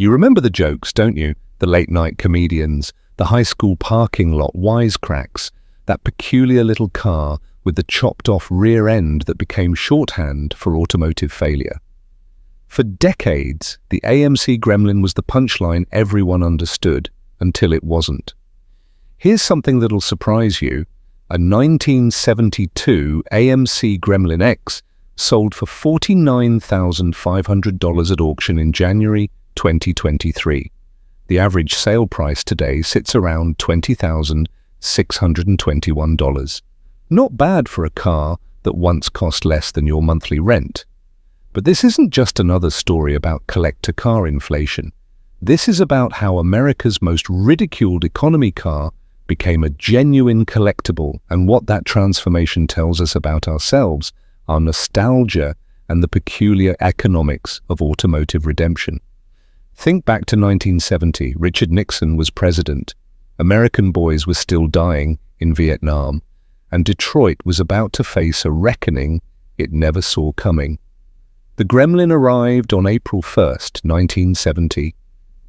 You remember the jokes, don't you? The late-night comedians, the high school parking lot wisecracks, that peculiar little car with the chopped-off rear end that became shorthand for automotive failure. For decades, the AMC Gremlin was the punchline everyone understood, until it wasn't. Here's something that'll surprise you. A 1972 AMC Gremlin X sold for $49,500 at auction in January 2023. The average sale price today sits around $20,621. Not bad for a car that once cost less than your monthly rent. But this isn't just another story about collector car inflation. This is about how America's most ridiculed economy car became a genuine collectible, and what that transformation tells us about ourselves, our nostalgia, and the peculiar economics of automotive redemption. Think back to 1970. Richard Nixon was president. American boys were still dying in Vietnam, and Detroit was about to face a reckoning it never saw coming. The Gremlin arrived on April 1st, 1970,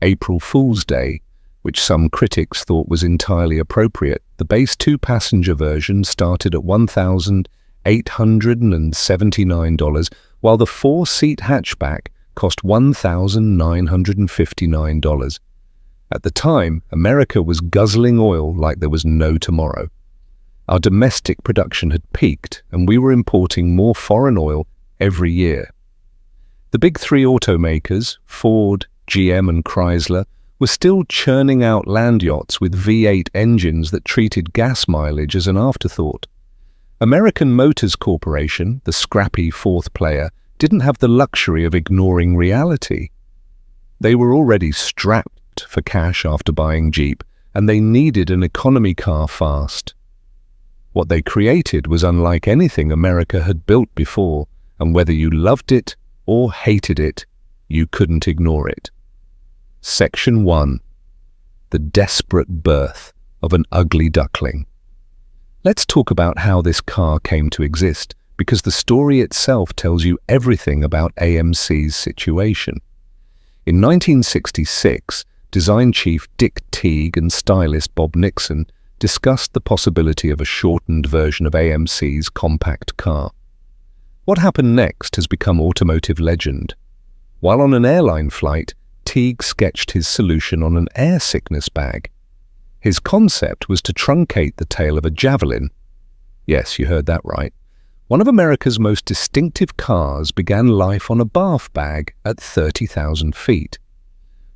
April Fool's Day, which some critics thought was entirely appropriate. The base two-passenger version started at $1,879, while the four-seat hatchback cost $1,959. At the time, America was guzzling oil like there was no tomorrow. Our domestic production had peaked, and we were importing more foreign oil every year. The big three automakers, Ford, GM and Chrysler, were still churning out land yachts with V8 engines that treated gas mileage as an afterthought. American Motors Corporation, the scrappy fourth player, didn't have the luxury of ignoring reality. They were already strapped for cash after buying Jeep, and they needed an economy car fast. What they created was unlike anything America had built before, and whether you loved it or hated it, you couldn't ignore it. Section 1. The desperate birth of an ugly duckling. Let's talk about how this car came to exist, because the story itself tells you everything about AMC's situation. In 1966, design chief Dick Teague and stylist Bob Nixon discussed the possibility of a shortened version of AMC's compact car. What happened next has become automotive legend. While on an airline flight, Teague sketched his solution on an air sickness bag. His concept was to truncate the tail of a Javelin. Yes, you heard that right. One of America's most distinctive cars began life on a bath bag at 30,000 feet.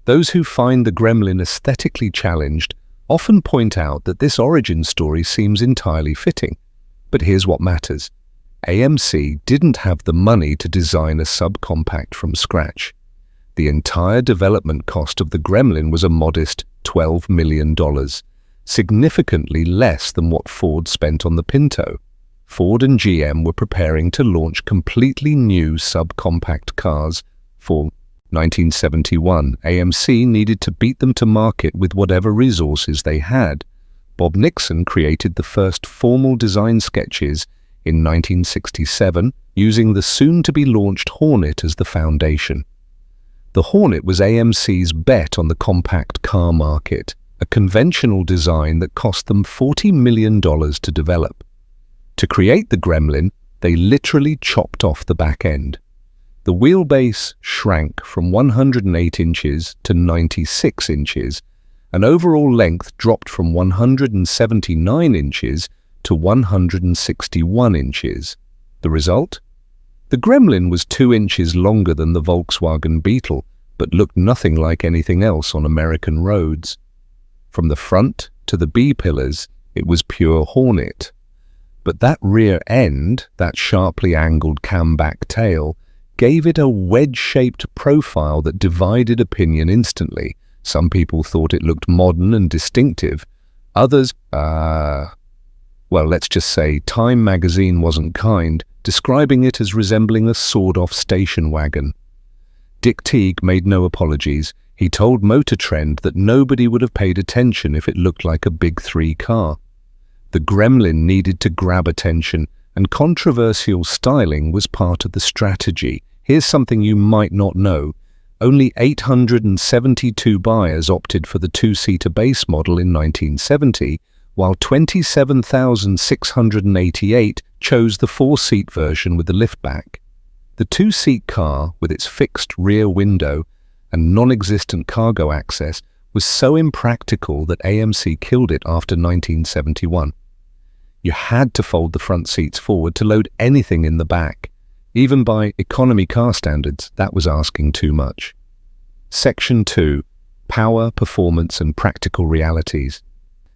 Those who find the Gremlin aesthetically challenged often point out that this origin story seems entirely fitting. But here's what matters. AMC didn't have the money to design a subcompact from scratch. The entire development cost of the Gremlin was a modest $12 million, significantly less than what Ford spent on the Pinto. Ford and GM were preparing to launch completely new subcompact cars for 1971. AMC needed to beat them to market with whatever resources they had. Bob Nixon created the first formal design sketches in 1967, using the soon-to-be-launched Hornet as the foundation. The Hornet was AMC's bet on the compact car market, a conventional design that cost them $40 million to develop. To create the Gremlin, they literally chopped off the back end. The wheelbase shrank from 108 inches to 96 inches, and overall length dropped from 179 inches to 161 inches. The result? The Gremlin was 2 inches longer than the Volkswagen Beetle, but looked nothing like anything else on American roads. From the front to the B-pillars, it was pure Hornet. But that rear end, that sharply angled camback tail, gave it a wedge-shaped profile that divided opinion instantly. Some people thought it looked modern and distinctive. Others, well, let's just say Time magazine wasn't kind, describing it as resembling a sawed-off station wagon. Dick Teague made no apologies. He told Motor Trend that nobody would have paid attention if it looked like a Big Three car. The Gremlin needed to grab attention, and controversial styling was part of the strategy. Here's something you might not know. Only 872 buyers opted for the two-seater base model in 1970, while 27,688 chose the four-seat version with the liftback. The two-seat car, with its fixed rear window and non-existent cargo access, was so impractical that AMC killed it after 1971. You had to fold the front seats forward to load anything in the back. Even by economy car standards, that was asking too much. Section 2. Power, Performance and Practical Realities.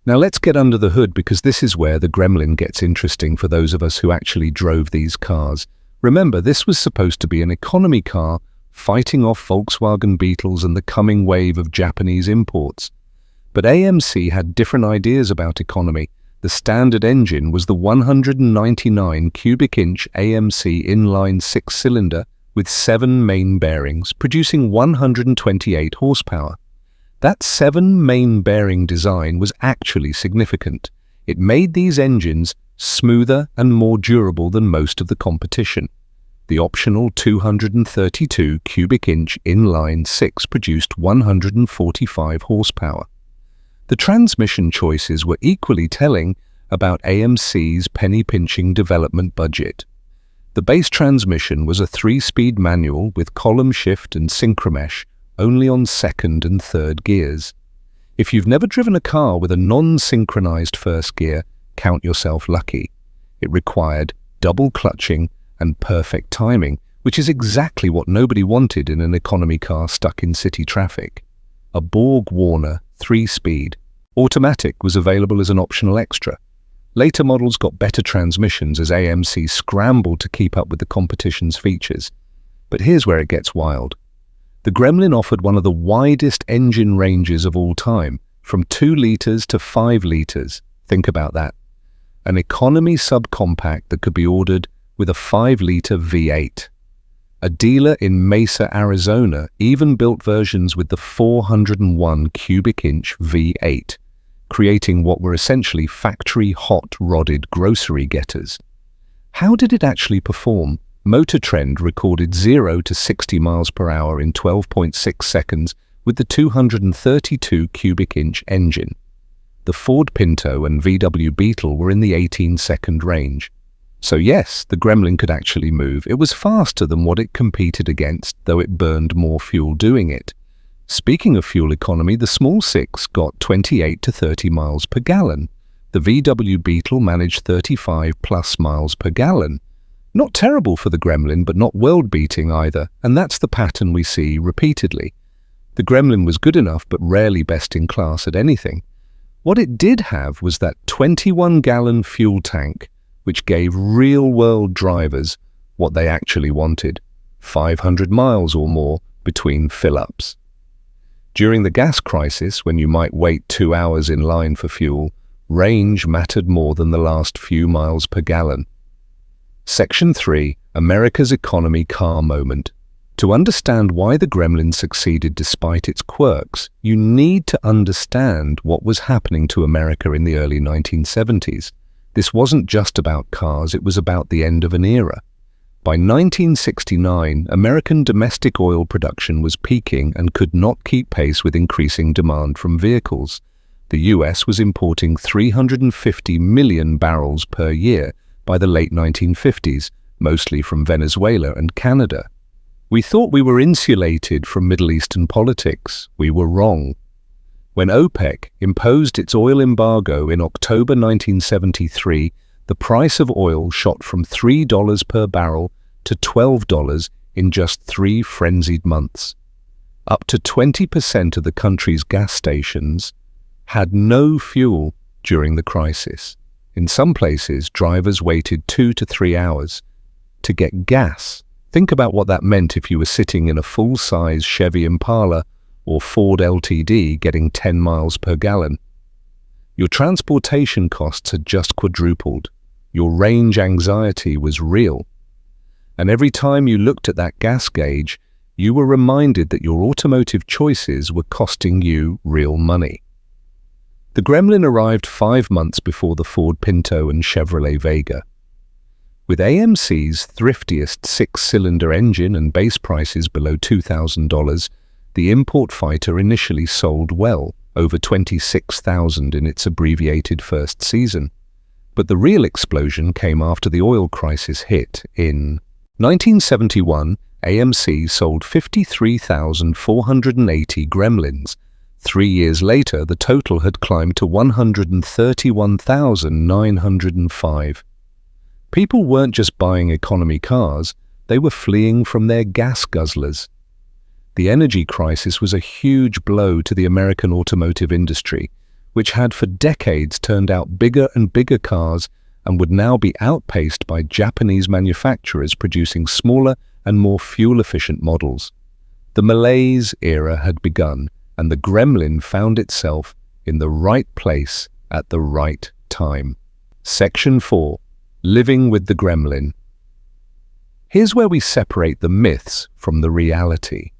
Now let's get under the hood, because this is where the Gremlin gets interesting for those of us who actually drove these cars. Remember, this was supposed to be an economy car fighting off Volkswagen Beetles and the coming wave of Japanese imports. But AMC had different ideas about economy. The standard engine was the 199 cubic inch AMC inline six-cylinder with 7 main bearings, producing 128 horsepower. That 7 main bearing design was actually significant. It made these engines smoother and more durable than most of the competition. The optional 232 cubic inch inline six produced 145 horsepower. The transmission choices were equally telling about AMC's penny-pinching development budget. The base transmission was a 3-speed manual with column shift and synchromesh only on second and third gears. If you've never driven a car with a non-synchronized first gear, count yourself lucky. It required double clutching and perfect timing, which is exactly what nobody wanted in an economy car stuck in city traffic. A Borg-Warner 3-speed automatic was available as an optional extra. Later models got better transmissions as AMC scrambled to keep up with the competition's features. But here's where it gets wild. The Gremlin offered one of the widest engine ranges of all time, from 2 liters to 5 liters. Think about that. An economy subcompact that could be ordered with a 5-liter V8. A dealer in Mesa, Arizona even built versions with the 401 cubic inch V8, creating what were essentially factory hot rodded grocery getters. How did it actually perform? Motor Trend recorded 0 to 60 miles per hour in 12.6 seconds with the 232 cubic inch engine. The Ford Pinto and VW Beetle were in the 18-second range. So yes, the Gremlin could actually move. It was faster than what it competed against, though it burned more fuel doing it. Speaking of fuel economy, the small six got 28 to 30 miles per gallon. The VW Beetle managed 35 plus miles per gallon. Not terrible for the Gremlin, but not world-beating either, and that's the pattern we see repeatedly. The Gremlin was good enough, but rarely best in class at anything. What it did have was that 21-gallon fuel tank, which gave real-world drivers what they actually wanted, 500 miles or more between fill-ups. During the gas crisis, when you might wait 2 hours in line for fuel, range mattered more than the last few miles per gallon. Section 3. America's Economy Car Moment. To understand why the Gremlin succeeded despite its quirks, you need to understand what was happening to America in the early 1970s. This wasn't just about cars, it was about the end of an era. By 1969, American domestic oil production was peaking and could not keep pace with increasing demand from vehicles. The US was importing 350 million barrels per year by the late 1950s, mostly from Venezuela and Canada. We thought we were insulated from Middle Eastern politics. We were wrong. When OPEC imposed its oil embargo in October 1973, the price of oil shot from $3 per barrel to $12 in just 3 frenzied months. Up to 20% of the country's gas stations had no fuel during the crisis. In some places, drivers waited 2 to 3 hours to get gas. Think about what that meant if you were sitting in a full-size Chevy Impala or Ford LTD getting 10 miles per gallon. Your transportation costs had just quadrupled. Your range anxiety was real. And every time you looked at that gas gauge, you were reminded that your automotive choices were costing you real money. The Gremlin arrived 5 months before the Ford Pinto and Chevrolet Vega. With AMC's thriftiest six-cylinder engine and base prices below $2,000, the import fighter initially sold well, over 26,000 in its abbreviated first season. But the real explosion came after the oil crisis hit. In 1971, AMC sold 53,480 Gremlins. 3 years later, the total had climbed to 131,905. People weren't just buying economy cars, they were fleeing from their gas guzzlers. The energy crisis was a huge blow to the American automotive industry, which had for decades turned out bigger and bigger cars and would now be outpaced by Japanese manufacturers producing smaller and more fuel-efficient models. The malaise era had begun, and the Gremlin found itself in the right place at the right time. Section 4. Living with the Gremlin. Here's where we separate the myths from the reality.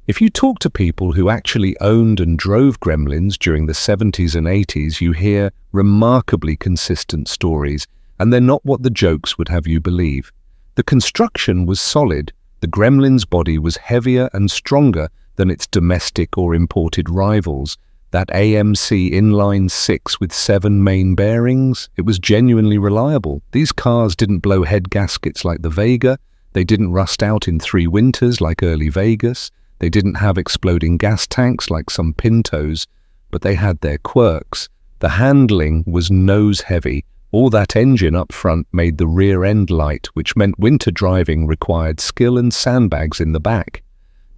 If you talk to people who actually owned and drove Gremlins during the 70s and 80s, you hear remarkably consistent stories, and they're not what the jokes would have you believe. The construction was solid. The Gremlin's body was heavier and stronger than its domestic or imported rivals. That AMC inline 6 with 7 main bearings, it was genuinely reliable. These cars didn't blow head gaskets like the Vega. They didn't rust out in 3 winters like early Vegas. They didn't have exploding gas tanks like some Pintos, but they had their quirks. The handling was nose-heavy. All that engine up front made the rear end light, which meant winter driving required skill and sandbags in the back.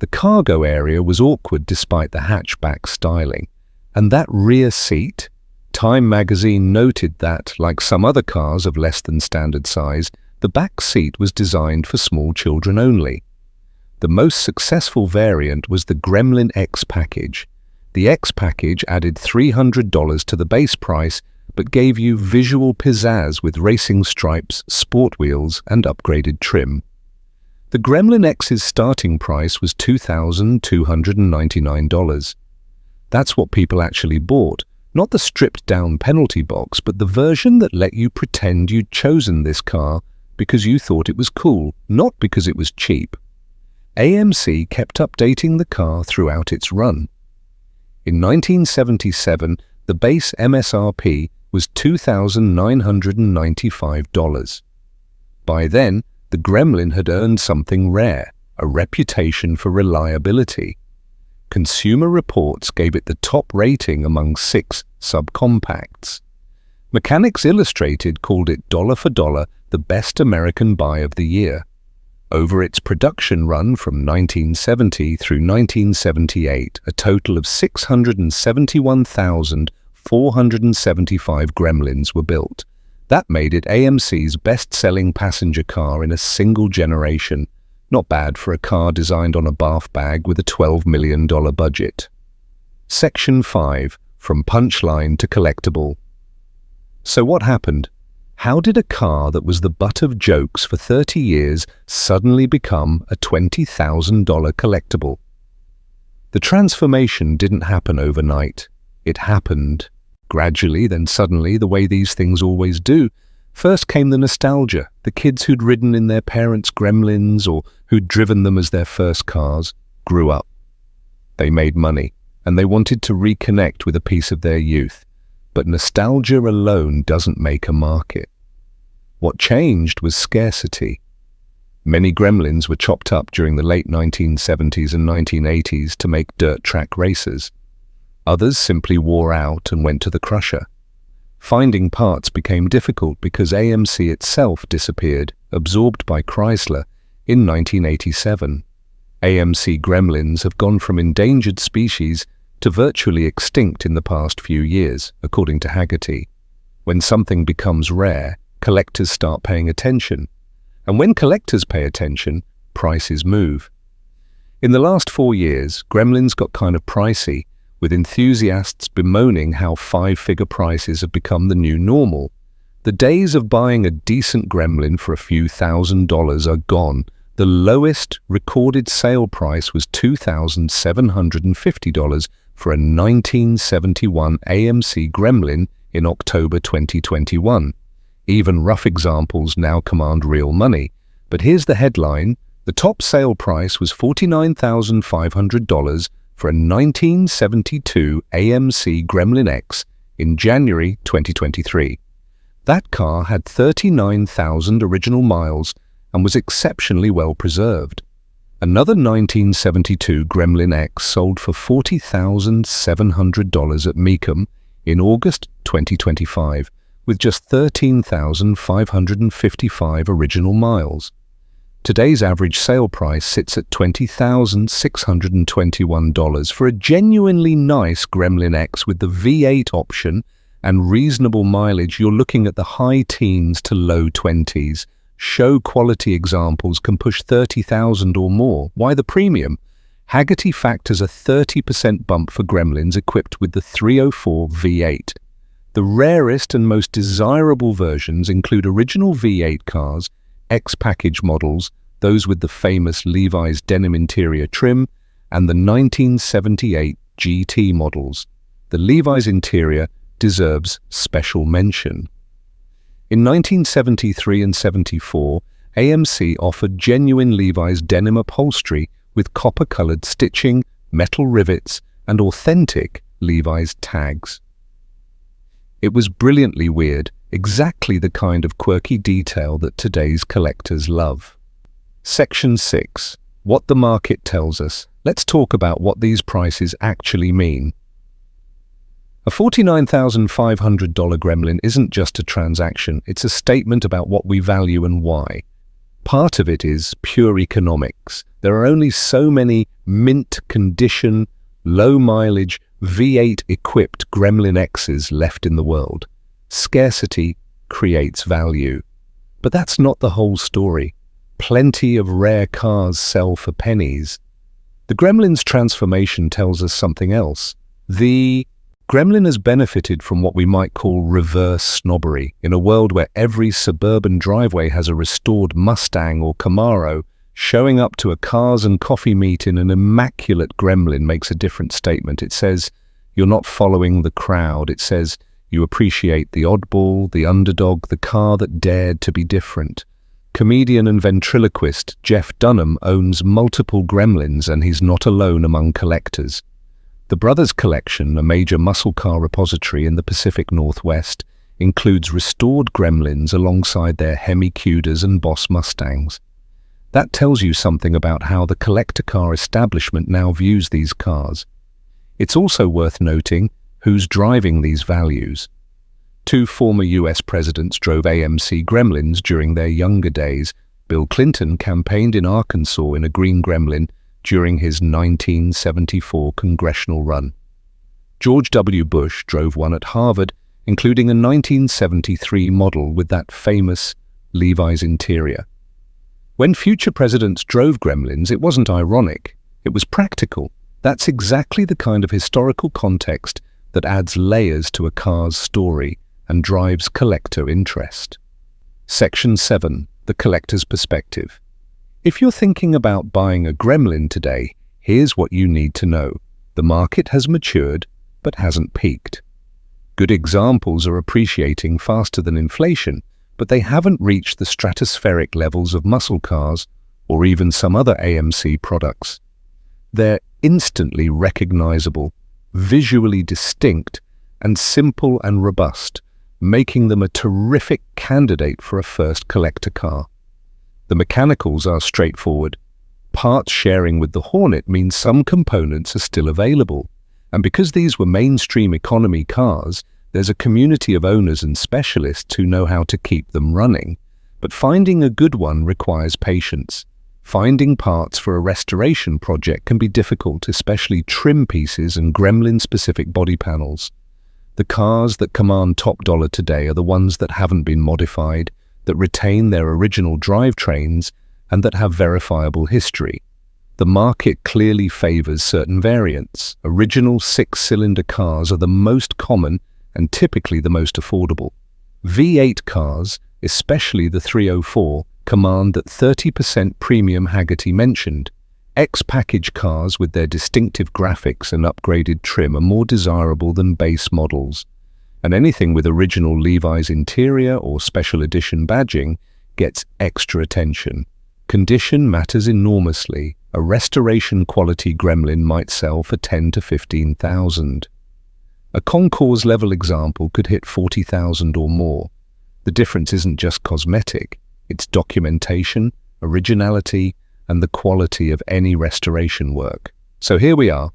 The cargo area was awkward despite the hatchback styling. And that rear seat? Time magazine noted that, like some other cars of less than standard size, the back seat was designed for small children only. The most successful variant was the Gremlin X package. The X package added $300 to the base price, but gave you visual pizzazz with racing stripes, sport wheels, and upgraded trim. The Gremlin X's starting price was $2,299. That's what people actually bought, not the stripped-down penalty box, but the version that let you pretend you'd chosen this car because you thought it was cool, not because it was cheap. AMC kept updating the car throughout its run. In 1977, the base MSRP was $2,995. By then, the Gremlin had earned something rare, a reputation for reliability. Consumer Reports gave it the top rating among 6 subcompacts. Mechanics Illustrated called it dollar for dollar the best American buy of the year. Over its production run from 1970 through 1978, a total of 671,475 Gremlins were built. That made it AMC's best-selling passenger car in a single generation. Not bad for a car designed on a bath bag with a $12 million budget. Section 5. From punchline to collectible. So what happened? How did a car that was the butt of jokes for 30 years suddenly become a $20,000 collectible? The transformation didn't happen overnight. It happened gradually, then suddenly, the way these things always do. First came the nostalgia, the kids who'd ridden in their parents' Gremlins or who'd driven them as their first cars grew up. They made money, and they wanted to reconnect with a piece of their youth. But nostalgia alone doesn't make a market. What changed was scarcity. Many Gremlins were chopped up during the late 1970s and 1980s to make dirt track races. Others simply wore out and went to the crusher. Finding parts became difficult because AMC itself disappeared, absorbed by Chrysler, in 1987. AMC Gremlins have gone from endangered species to virtually extinct in the past few years, according to Haggerty. When something becomes rare, collectors start paying attention. And when collectors pay attention, prices move. In the last 4 years, Gremlins got kind of pricey, with enthusiasts bemoaning how 5-figure prices have become the new normal. The days of buying a decent Gremlin for a few $1,000s are gone. The lowest recorded sale price was $2,750 for a 1971 AMC Gremlin in October 2021. Even rough examples now command real money. But here's the headline. The top sale price was $49,500 for a 1972 AMC Gremlin X in January 2023. That car had 39,000 original miles and was exceptionally well preserved. Another 1972 Gremlin X sold for $40,700 at Mecum in August 2025, with just 13,555 original miles. Today's average sale price sits at $20,621 for a genuinely nice Gremlin X with the V8 option and reasonable mileage. You're looking at the high teens to low 20s. Show quality examples can push 30,000 or more. Why the premium? Hagerty factors a 30% bump for Gremlins equipped with the 304 V8. The rarest and most desirable versions include original V8 cars, X-Package models, those with the famous Levi's denim interior trim, and the 1978 GT models. The Levi's interior deserves special mention. In 1973 and 74, AMC offered genuine Levi's denim upholstery with copper-colored stitching, metal rivets, and authentic Levi's tags. It was brilliantly weird, exactly the kind of quirky detail that today's collectors love. Section 6. What the market tells us. Let's talk about what these prices actually mean. A $49,500 Gremlin isn't just a transaction, it's a statement about what we value and why. Part of it is pure economics. There are only so many mint condition, low mileage, V8 equipped Gremlin X's left in the world. Scarcity creates value. But that's not the whole story. Plenty of rare cars sell for pennies. The Gremlin's transformation tells us something else. The Gremlin has benefited from what we might call reverse snobbery. In a world where every suburban driveway has a restored Mustang or Camaro, showing up to a cars and coffee meet in an immaculate Gremlin makes a different statement. It says, you're not following the crowd. It says, you appreciate the oddball, the underdog, the car that dared to be different. Comedian and ventriloquist Jeff Dunham owns multiple Gremlins, and he's not alone among collectors. The Brothers Collection, a major muscle car repository in the Pacific Northwest, includes restored Gremlins alongside their Hemi Cuders and Boss Mustangs. That tells you something about how the collector car establishment now views these cars. It's also worth noting who's driving these values. Two former US presidents drove AMC Gremlins during their younger days. Bill Clinton campaigned in Arkansas in a green Gremlin during his 1974 congressional run. George W. Bush drove one at Harvard, including a 1973 model with that famous Levi's interior. When future presidents drove Gremlins, it wasn't ironic, it was practical. That's exactly the kind of historical context that adds layers to a car's story and drives collector interest. Section 7. The collector's perspective. If you're thinking about buying a Gremlin today, here's what you need to know. The market has matured, but hasn't peaked. Good examples are appreciating faster than inflation, but they haven't reached the stratospheric levels of muscle cars or even some other AMC products. They're instantly recognizable, visually distinct, and simple and robust, making them a terrific candidate for a first collector car. The mechanicals are straightforward. Parts sharing with the Hornet means some components are still available. And because these were mainstream economy cars, there's a community of owners and specialists who know how to keep them running. But finding a good one requires patience. Finding parts for a restoration project can be difficult, especially trim pieces and Gremlin-specific body panels. The cars that command top dollar today are the ones that haven't been modified, that retain their original drivetrains, and that have verifiable history. The market clearly favors certain variants. Original six-cylinder cars are the most common and typically the most affordable. V8 cars, especially the 304, command that 30% premium Hagerty mentioned. X-Package cars with their distinctive graphics and upgraded trim are more desirable than base models. And anything with original Levi's interior or special edition badging gets extra attention. Condition matters enormously. A restoration quality Gremlin might sell for 10 to 15,000. A concours level example could hit 40,000 or more. The difference isn't just cosmetic, it's documentation, originality, and the quality of any restoration work. So here we are.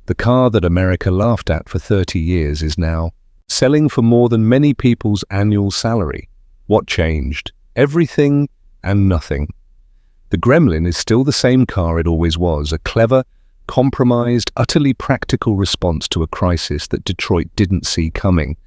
The car that America laughed at for 30 years is now selling for more than many people's annual salary. What changed? Everything and nothing. The Gremlin is still the same car it always was, a clever, compromised, utterly practical response to a crisis that Detroit didn't see coming.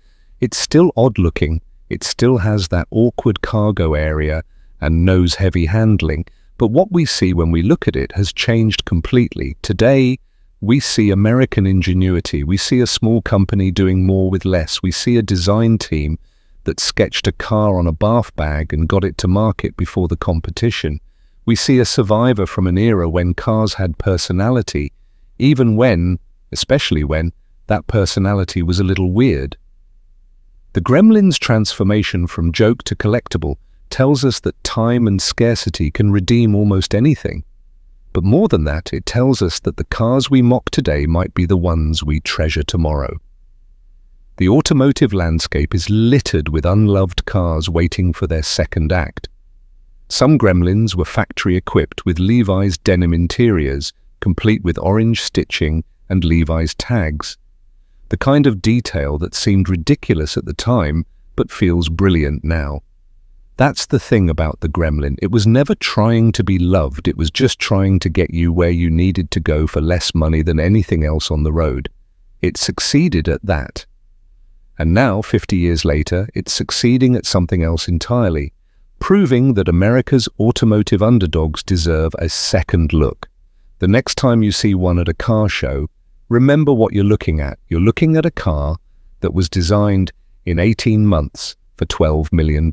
It's still odd-looking, it still has that awkward cargo area and nose-heavy handling, but what we see when we look at it has changed completely. Today, we see American ingenuity, we see a small company doing more with less, we see a design team that sketched a car on a bath bag and got it to market before the competition. We see a survivor from an era when cars had personality, even when, especially when, that personality was a little weird. The Gremlin's transformation from joke to collectible tells us that time and scarcity can redeem almost anything. But more than that, it tells us that the cars we mock today might be the ones we treasure tomorrow. The automotive landscape is littered with unloved cars waiting for their second act. Some Gremlins were factory-equipped with Levi's denim interiors, complete with orange stitching and Levi's tags. The kind of detail that seemed ridiculous at the time, but feels brilliant now. That's the thing about the Gremlin. It was never trying to be loved, it was just trying to get you where you needed to go for less money than anything else on the road. It succeeded at that. And now, 50 years later, it's succeeding at something else entirely, proving that America's automotive underdogs deserve a second look. The next time you see one at a car show, remember what you're looking at. You're looking at a car that was designed in 18 months for $12 million.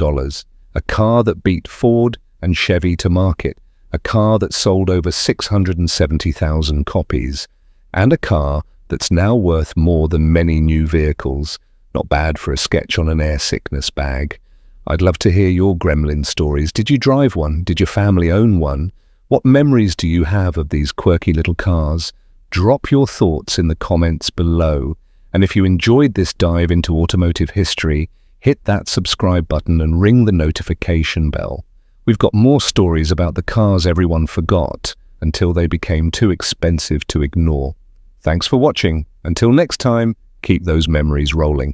A car that beat Ford and Chevy to market. A car that sold over 670,000 copies. And a car that's now worth more than many new vehicles. Not bad for a sketch on an air sickness bag. I'd love to hear your Gremlin stories. Did you drive one? Did your family own one? What memories do you have of these quirky little cars? Drop your thoughts in the comments below. And if you enjoyed this dive into automotive history, hit that subscribe button and ring the notification bell. We've got more stories about the cars everyone forgot until they became too expensive to ignore. Thanks for watching. Until next time, keep those memories rolling.